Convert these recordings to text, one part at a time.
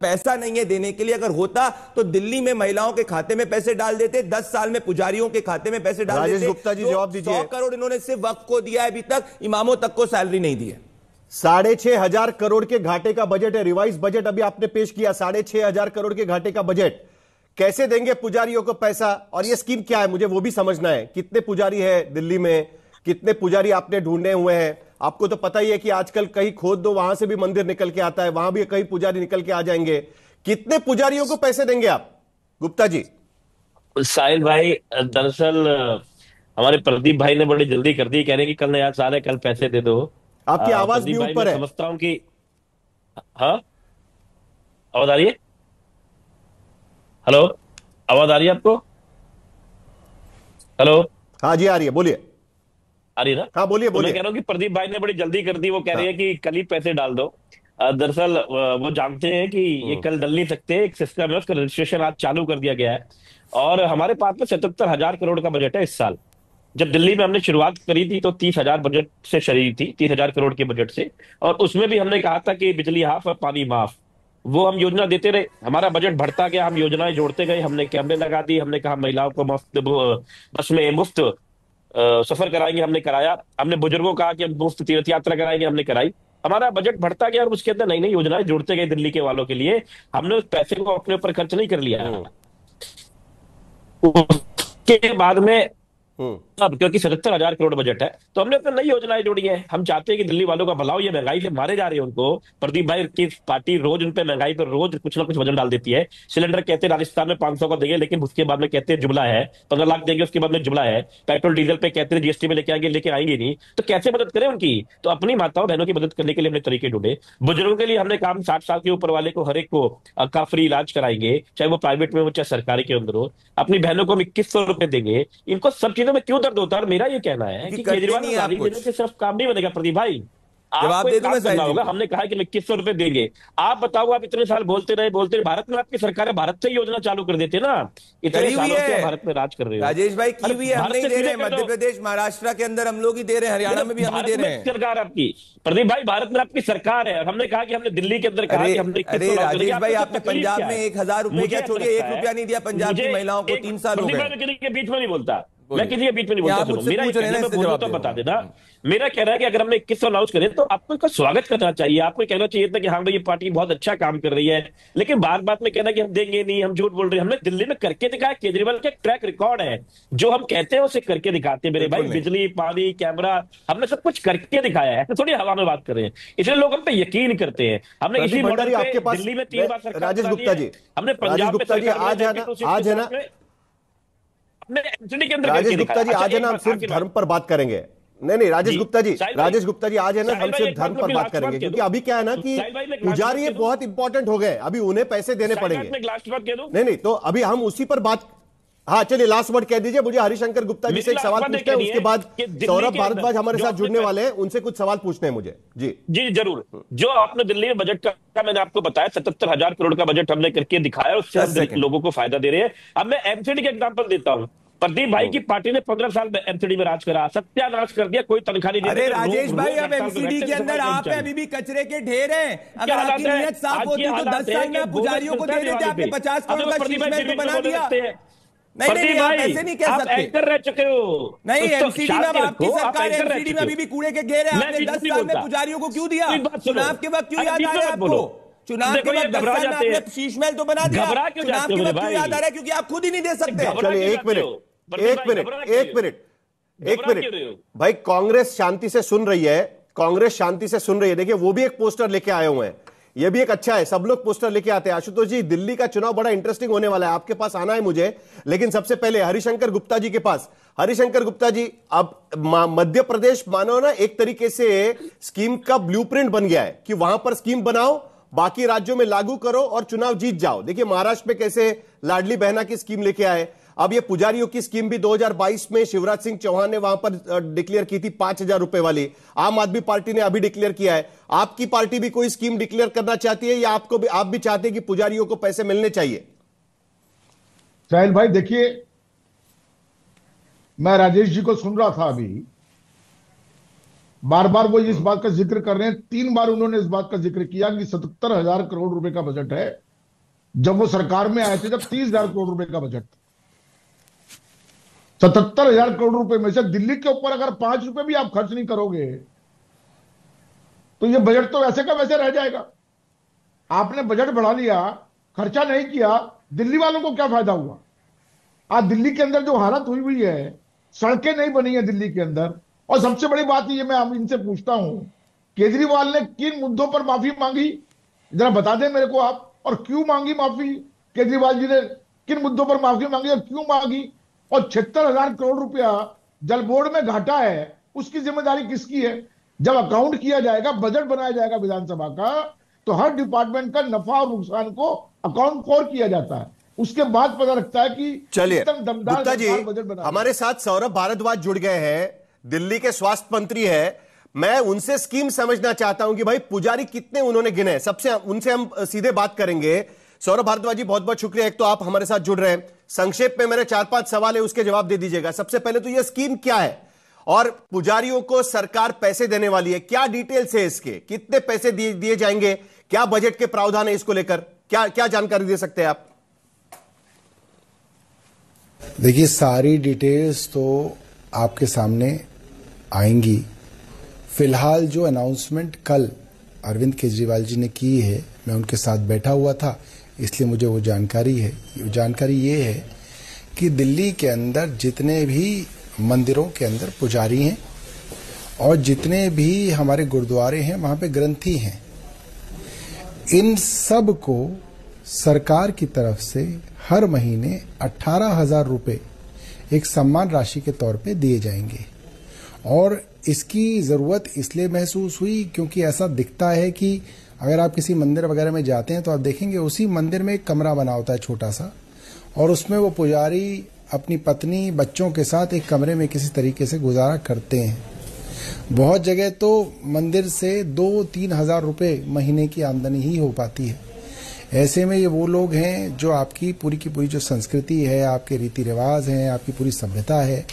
पैसा नहीं है देने के लिए। अगर होता तो दिल्ली में महिलाओं के खाते में पैसे डाल देते, 10 साल में पुजारियों के खाते में पैसे डाल देते। राजेश गुप्ता जी जवाब दीजिए। 100 करोड़ इन्होंने सिर्फ वक्फ को दिया है, अभी तक इमामों तक को सैलरी नहीं दी है। 6,500 करोड़ के घाटे का बजट है, रिवाइज बजट अभी आपने पेश किया। 6,500 करोड़ के घाटे का बजट, कैसे देंगे पुजारियों को पैसा? और ये स्कीम क्या है, मुझे वो भी समझना है। कितने पुजारी है दिल्ली में, कितने पुजारी आपने ढूंढे हुए हैं? आपको तो पता ही है कि आजकल कहीं खोद दो वहां से भी मंदिर निकल के आता है, वहां भी कई पुजारी निकल के आ जाएंगे। कितने पुजारियों को पैसे देंगे आप गुप्ता जी? साहिल भाई, दरअसल हमारे प्रदीप भाई ने बड़ी जल्दी कर दी, कह रहे हैं कि कल नया साल है, कल पैसे दे दो। आपकी आवाज प्रदीप म्यूट भाई, पर मैं है। समझता हूं कि हाँ, आवाज आ रही है? हेलो, आवाज आ रही है आपको? हेलो, हाँ जी आ रही है, बोलिए। आ रही है ना? हाँ बोलिए तो मैं बोलिए। कह रहा हूँ कि प्रदीप भाई ने बड़ी जल्दी कर दी। वो कह रहे हैं कि कल ही पैसे डाल दो। दरअसल वो जानते हैं कि ये कल डल नहीं सकते, एक सिस्टम है, उसका रजिस्ट्रेशन आज चालू कर दिया गया है। और हमारे पास में 77,000 करोड़ का बजट है इस साल। जब दिल्ली में हमने शुरुआत करी थी तो 30,000 बजट से शरी थी, 30,000 करोड़ के बजट से। और उसमें भी हमने कहा था कि बिजली हाफ और पानी माफ। वो हम योजना देते रहे, हमारा बजट बढ़ता गया, हम योजनाएं जोड़ते गए, हमने कैमरे लगा दी, हमने कहा महिलाओं को मुफ्त बस में मुफ्त सफर कराएंगे, हमने कराया। हमने बुजुर्गों को कहा कि हम मुफ्त तीर्थ यात्रा कराएंगे, हमने कराई। हमारा बजट बढ़ता गया और उसके अंदर नई नई योजनाएं जोड़ते गए दिल्ली के वालों के लिए। हमने उस पैसे को अपने ऊपर खर्च नहीं कर लिया। उसके बाद में अब क्योंकि 77,000 करोड़ बजट है तो हमने अपने नई योजनाएं जोड़ी हैं। हम चाहते हैं कि दिल्ली वालों का भला हो। ये महंगाई से मारे जा रहे हैं उनको। प्रदीप भाई की पार्टी रोज उन पे महंगाई पर रोज कुछ ना कुछ वजन डाल देती है। सिलेंडर कहते हैं राजस्थान में 500 का देंगे, लेकिन उसके बाद में कहते हैं जुमला है। 15 लाख देंगे, उसके बाद में जुमला है। पेट्रोल डीजल पे कहते हैं जीएसटी में लेके आएंगे, लेके आएंगे नहीं। तो कैसे मदद करें उनकी? तो अपनी माताओं बहनों की मदद करने के लिए हमने तरीके ढूंढे। बुजुर्गों के लिए हमने काम 60 साल के ऊपर वाले को हर एक को का फ्री इलाज कराएंगे, चाहे वो प्राइवेट में हो चाहे सरकारी के अंदर हो। अपनी बहनों को हम 2100 रुपए देंगे। इनको सब चीजों में क्यों दर्द होता है? और मेरा ये कहना है कि केजरीवाल नहीं आप कुछ से सिर्फ काम नहीं बनेगा प्रदीप भाई, जवाब आपको दे एक दूं काम मैं करना साहिल होगा। जी? हमने कहा कि 2100 रुपए देंगे। आप बताओ, आप इतने साल बोलते रहे। भारत में आपकी सरकार है, भारत से योजना चालू कर देते ना। इतने करी हुई सालों से है भारत में राज कर रहे हो राजेश भाई, की अरे हुई है। हम भारत नहीं से दे रहे सीधे हैं, कर मध्य दो। प्रदेश महाराष्ट्र के अंदर हम लोग ही दे रहे हैं, हरियाणा में भी हम ही भारत दे में रहे हैं। सरकार आपकी प्रदीप भाई, भारत में आपकी सरकार है। हमने कहा कि हमने दिल्ली के अंदर कहा अरे कि हमने अरे 2100 लाख राजेश भाई, आपने तकलीफ पंजाब क्या में है? 1,000 रुपए क्या, मुझे छोड़िए, ऐसा 1 लगता है, रुपया नहीं दिया पंजाब की मुझे महिलाओं को, 3 साल हो प्रदीप भाई, गए। मैं किसी के बीच में नहीं बोलता। मैं बोलिए। किसी के बीच में नहीं ये बोलता। आप सुनो, मुझसे मेरा ये पूछ रहे हैं कहना, ना, मैं इससे बोलूं जवाब तो दे बता रहा देना। हूं। मेरा कहना है कि अगर हमने 2100 अनाउंस करे तो आपको इसका स्वागत करना चाहिए। आपको कहना चाहिए था कि हाँ भाई, ये पार्टी बहुत अच्छा काम कर रही है। लेकिन बार बार में कहना कि हम देंगे नहीं, हम झूठ बोल रहे हैं। हमने दिल्ली में करके दिखाया। केजरीवाल का ट्रैक रिकॉर्ड है, जो हम कहते हैं उसे करके दिखाते हैं मेरे भाई। बिल्कुल नहीं। बिजली, पानी, कैमरा, हमने सब कुछ करके दिखाया है। ऐसे थोड़ी हवा में बात कर रहे हैं, इसलिए लोग हम पे यकीन करते हैं। हमने प्रदीप इसी मॉडल भंडारी पे आपके पास, दिल्ली में 3 बार सरकार राजेश बना ली गुप्ता है। जी, हमने राजेश पंजाब में गुप्ता जी सरकार आज है ना, आज है ना, हमने एमसीडी के अंदर राजेश करके गुप्ता दिखाया। जी अच्छा, आज है एक ना, हम बात, सिर्फ आखिर धर्म बात। पर बात करेंगे। नहीं राजेश जी, गुप्ता जी, साहिल भाई, राजेश गुप्ता जी आज है ना, साहिल हम भाई, सिर्फ एक धर्म बात पर मैं बात लास्ट करेंगे, बात कह क्योंकि दूं। अभी क्या है ना कि साहिल भाई, मैं एक लास्ट पुजारी बात ये कह दूं। बहुत इंपॉर्टेंट हो गए, अभी उन्हें पैसे देने साहिल भाई, पड़ेंगे। मैं एक लास्ट बात कह दूं। नहीं तो अभी हम उसी पर बात, हाँ चलिए लास्ट वर्ड कह दीजिए। मुझे हरिशंकर गुप्ता जी मेरी से एक लास्ट सवाल बात पूछते हैं, कहनी उसके है बाद कि दिल्ली सौरभ के भारद्वाज अंदर हमारे जो साथ आपने जुड़ने वाले हैं, उनसे कुछ सवाल पूछने हैं मुझे। जी जी जरूर। जो आपने दिल्ली में बजट का मैंने आपको बताया, 77,000 करोड़ का बजट हमने करके दिखाया, उससे 10 हम सेकंड लोगों को फायदा दे रहे हैं। अब मैं एमसीडी का एग्जांपल देता हूं। प्रदीप भाई की पार्टी ने 15 साल एमसीडी में राज करा, सत्यानाश कर दिया, कोई तनख्वाह नहीं देते अरे थे, राजेश रोज भाई, अब हड़ताल पे एमसीडी बैठते के थे अंदर सफाई आप हैं, कर्मचारी। अभी भी कचरे के ढेर हैं। अगर क्या आपकी हालात है? नीयत साफ आज होती ये तो हालात 10 है साल कि में आप बोनस पुजारियों को मिलता दे है देते। दिवाली आपने पे। 50 अब करोड़ तो का प्रदीप शीश भाई महल बीच तो बीच में बना बोलने दिया। लगते हैं। नहीं नहीं प्रदीप नहीं, आप भाई, ऐसे नहीं कह आप सकते। एंकर रह चुके हो। नहीं, कुछ तो एमसीडी शान में अब के आपकी रखो, आप सरकार है, एंकर रह एमसीडी में चुके अभी हो। भी कूड़े के घेर है। मैं आपने बीच 10 नहीं साल में बोलता। पुजारियों को क्यों दिया? एक बात सुनो, चुनाव के वक्त क्यों अरे याद बीच आ में रहा है मत बोलो। आपको? चुनाव देखो के ये वक्त 10 घबरा साल में जाते आपने हैं। शीश महल तो बना दिया। घबरा क्यों चुनाव जाते हो के मेरे वक्त क्यों भाई? याद आ रहा है? क्योंकि आप खुद ही नहीं दे सकते। घबरा चलिए क्यों एक जाते मिनट, हो? प्रदीप एक भाई, मिनट, घबरा क्यों एक मिनट, एक घबरा क्यों मिनट रहे हो? भाई, कांग्रेस शांति से सुन रही है, कांग्रेस शांति से सुन रही है। देखिए वो भी एक पोस्टर लेके आए हुए हैं, ये भी एक अच्छा है, सब लोग पोस्टर लेके आते हैं। आशुतोष जी, दिल्ली का चुनाव बड़ा इंटरेस्टिंग होने वाला है, आपके पास आना है मुझे, लेकिन सबसे पहले हरिशंकर गुप्ता जी के पास। हरिशंकर गुप्ता जी, अब मध्य प्रदेश मानो ना एक तरीके से स्कीम का ब्लूप्रिंट बन गया है कि वहां पर स्कीम बनाओ, बाकी राज्यों में लागू करो और चुनाव जीत जाओ। देखिए महाराष्ट्र में कैसे लाडली बहना की स्कीम लेके आए, अब ये पुजारियों की स्कीम भी 2022 में शिवराज सिंह चौहान ने वहां पर डिक्लेयर की थी, 5,000 रुपए वाली। आम आदमी पार्टी ने अभी डिक्लेयर किया है। आपकी पार्टी भी कोई स्कीम डिक्लेयर करना चाहती है, या आपको भी, आप भी चाहते हैं कि पुजारियों को पैसे मिलने चाहिए? साहिल भाई देखिए, मैं राजेश जी को सुन रहा था अभी, बार बार वो इस बात का जिक्र कर रहे हैं। 3 बार उन्होंने इस बात का जिक्र किया कि 77,000 करोड़ रुपए का बजट है जब वो सरकार में आए थे, जब 30,000 करोड़ रुपए का बजट था। 77,000 करोड़ रुपए में से दिल्ली के ऊपर अगर 5 रुपए भी आप खर्च नहीं करोगे तो ये बजट तो वैसे का वैसे रह जाएगा। आपने बजट बढ़ा लिया, खर्चा नहीं किया, दिल्ली वालों को क्या फायदा हुआ? आज दिल्ली के अंदर जो हालत हुई हुई है, सड़कें नहीं बनी है दिल्ली के अंदर। और सबसे बड़ी बात ये, मैं अब इनसे पूछता हूं, केजरीवाल ने किन मुद्दों पर माफी मांगी, जरा बता दें मेरे को आप। और क्यों मांगी माफी केजरीवाल जी ने? किन मुद्दों पर माफी मांगी और क्यों मांगी? और 76,000 करोड़ रुपया जल बोर्ड में घाटा है, उसकी जिम्मेदारी किसकी है? जब अकाउंट किया जाएगा, बजट बनाया जाएगा विधानसभा का, तो हर डिपार्टमेंट का नफा और नुकसान को अकाउंट फॉर किया जाता है। उसके बाद पता लगता है कि चलिए एकदम दमदार गुप्ता जी, बजट बना। हमारे साथ सौरभ भारद्वाज जुड़ गए हैं, दिल्ली के स्वास्थ्य मंत्री है। मैं उनसे स्कीम समझना चाहता हूं कि भाई पुजारी कितने उन्होंने गिने, सबसे उनसे हम सीधे बात करेंगे। सौरभ भारद्वाज जी, बहुत बहुत शुक्रिया, एक तो आप हमारे साथ जुड़ रहे हैं। संक्षेप में मेरे 4-5 सवाल है, उसके जवाब दे दीजिएगा। सबसे पहले तो यह स्कीम क्या है और पुजारियों को सरकार पैसे देने वाली है, क्या डिटेल्स है इसके, कितने पैसे दिए जाएंगे, क्या बजट के प्रावधान है इसको लेकर, क्या क्या जानकारी दे सकते हैं आप? देखिए, सारी डिटेल्स तो आपके सामने आएंगी। फिलहाल जो अनाउंसमेंट कल अरविंद केजरीवाल जी ने की है, मैं उनके साथ बैठा हुआ था, इसलिए मुझे वो जानकारी है। जानकारी ये है कि दिल्ली के अंदर जितने भी मंदिरों के अंदर पुजारी हैं और जितने भी हमारे गुरुद्वारे हैं, वहां पे ग्रंथी हैं, इन सब को सरकार की तरफ से हर महीने 18,000 रुपए एक सम्मान राशि के तौर पे दिए जाएंगे। और इसकी जरूरत इसलिए महसूस हुई क्योंकि ऐसा दिखता है कि अगर आप किसी मंदिर वगैरह में जाते हैं तो आप देखेंगे उसी मंदिर में एक कमरा बना होता है छोटा सा, और उसमें वो पुजारी अपनी पत्नी बच्चों के साथ एक कमरे में किसी तरीके से गुजारा करते हैं। बहुत जगह तो मंदिर से 2-3 हजार रुपए महीने की आमदनी ही हो पाती है। ऐसे में ये वो लोग हैं जो आपकी पूरी की पूरी जो संस्कृति है, आपके रीति रिवाज हैं, आपकी पूरी सभ्यता है,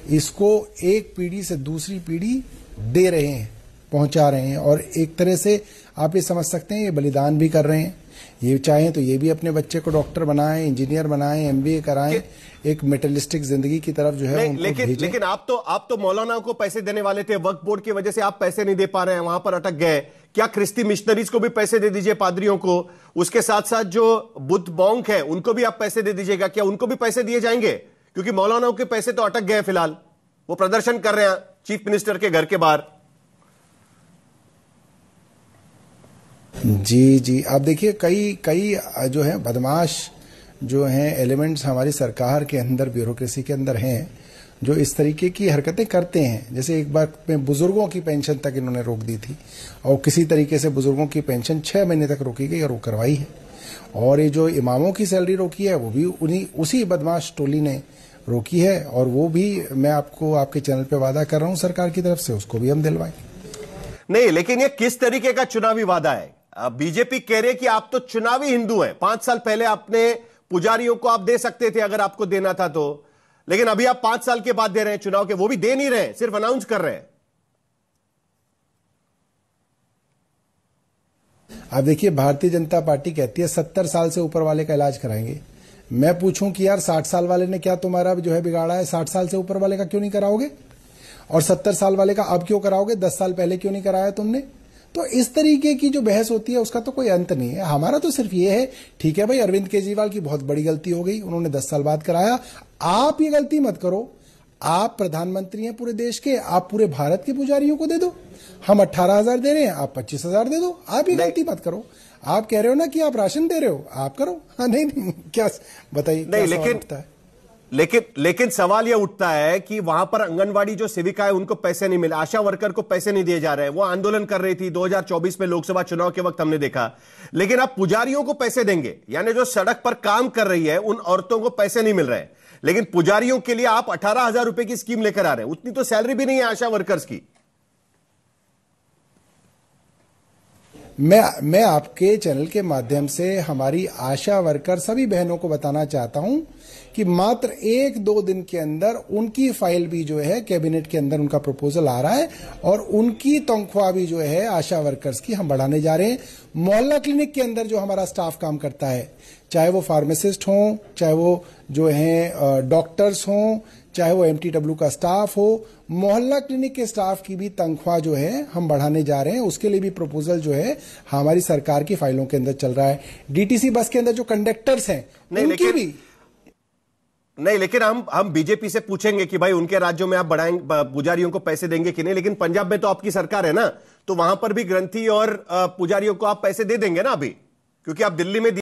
इसको एक पीढ़ी से दूसरी पीढ़ी दे रहे हैं, पहुंचा रहे हैं। और एक तरह से आप ये समझ सकते हैं ये बलिदान भी कर रहे हैं। ये चाहें तो ये भी अपने बच्चे को डॉक्टर बनाएं, इंजीनियर बनाएं, एमबीए कराएं, एक मेटलिस्टिक जिंदगी की तरफ जो है उनको भेजें। लेकिन आप तो मौलाना को पैसे देने वाले थे, वक्फ बोर्ड की वजह से आप पैसे नहीं दे पा रहे हैं, वहां पर अटक गए। क्या क्रिस्ती मिशनरीज को भी पैसे दे दीजिए, पादरियों को, उसके साथ साथ जो बुद्ध मॉन्क है उनको भी आप पैसे दे दीजिएगा, क्या उनको भी पैसे दिए जाएंगे? क्योंकि मौलानाओं के पैसे तो अटक गए, फिलहाल वो प्रदर्शन कर रहे हैं चीफ मिनिस्टर के घर के बाहर। जी, आप देखिए कई जो है बदमाश जो हैं एलिमेंट्स हमारी सरकार के अंदर, ब्यूरोक्रेसी के अंदर हैं, जो इस तरीके की हरकतें करते हैं। जैसे एक बार में बुजुर्गों की पेंशन तक इन्होंने रोक दी थी, और किसी तरीके से बुजुर्गों की पेंशन 6 महीने तक रोकी गई और वो करवाई है। और ये जो इमामों की सैलरी रोकी है वो भी उसी बदमाश टोली ने रोकी है, और वो भी मैं आपको आपके चैनल पे वादा कर रहा हूं सरकार की तरफ से, उसको भी हम दिलवाएंगे। नहीं, लेकिन ये किस तरीके का चुनावी वादा है? बीजेपी कह रही है कि आप तो चुनावी हिंदू हैं, 5 साल पहले आपने पुजारियों को आप दे सकते थे अगर आपको देना था तो, लेकिन अभी आप 5 साल के बाद दे रहे हैं चुनाव के, वो भी दे नहीं रहे, सिर्फ अनाउंस कर रहे हैं। आप देखिए, भारतीय जनता पार्टी कहती है 70 साल से ऊपर वाले का इलाज कराएंगे। मैं पूछूं कि यार 60 साल वाले ने क्या तुम्हारा जो है बिगाड़ा है? 60 साल से ऊपर वाले का क्यों नहीं कराओगे? और 70 साल वाले का अब क्यों कराओगे? 10 साल पहले क्यों नहीं कराया तुमने? तो इस तरीके की जो बहस होती है उसका तो कोई अंत नहीं है। हमारा तो सिर्फ ये है, ठीक है भाई, अरविंद केजरीवाल की बहुत बड़ी गलती हो गई, उन्होंने 10 साल बाद कराया। आप ये गलती मत करो, आप प्रधानमंत्री हैं पूरे देश के, आप पूरे भारत के पुजारियों को दे दो। हम 18,000 दे रहे हैं, आप 25,000 दे दो। आप ये गलती मत करो। आप कह रहे हो ना कि आप राशन दे रहे हो, आप करो। हाँ, नहीं, क्या बताइए? नहीं, लेकिन सवाल यह उठता है कि वहां पर आंगनवाड़ी जो सेविका है उनको पैसे नहीं मिले, आशा वर्कर को पैसे नहीं दिए जा रहे हैं। वो आंदोलन कर रही थी 2024 में लोकसभा चुनाव के वक्त, हमने देखा। लेकिन आप पुजारियों को पैसे देंगे, यानी जो सड़क पर काम कर रही है उन औरतों को पैसे नहीं मिल रहे हैं, लेकिन पुजारियों के लिए आप 18,000 रुपए की स्कीम लेकर आ रहे हैं। उतनी तो सैलरी भी नहीं है आशा वर्कर्स की। मैं आपके चैनल के माध्यम से हमारी आशा वर्कर सभी बहनों को बताना चाहता हूं कि मात्र 1-2 दिन के अंदर उनकी फाइल भी जो है कैबिनेट के अंदर उनका प्रपोजल आ रहा है और उनकी तनख्वाह भी जो है आशा वर्कर्स की हम बढ़ाने जा रहे हैं। मोहल्ला क्लिनिक के अंदर जो हमारा स्टाफ काम करता है, चाहे वो फार्मासिस्ट हों, चाहे वो जो है डॉक्टर्स हों, चाहे वो MTW का स्टाफ हो, मोहल्ला क्लिनिक के स्टाफ की भी तनख्वाह जो है हम बढ़ाने जा रहे हैं। उसके लिए भी प्रपोजल जो है हमारी सरकार की फाइलों के अंदर चल रहा है। DTC बस के अंदर जो कंडक्टर्स हैं उनकी भी नहीं, लेकिन हम बीजेपी से पूछेंगे कि भाई उनके राज्यों में आप बढ़ाएंगे, पुजारियों को पैसे देंगे कि नहीं, लेकिन पंजाब में तो आपकी सरकार है ना, तो वहां पर भी ग्रंथी और पुजारियों को आप पैसे दे देंगे ना अभी, क्योंकि आप दिल्ली में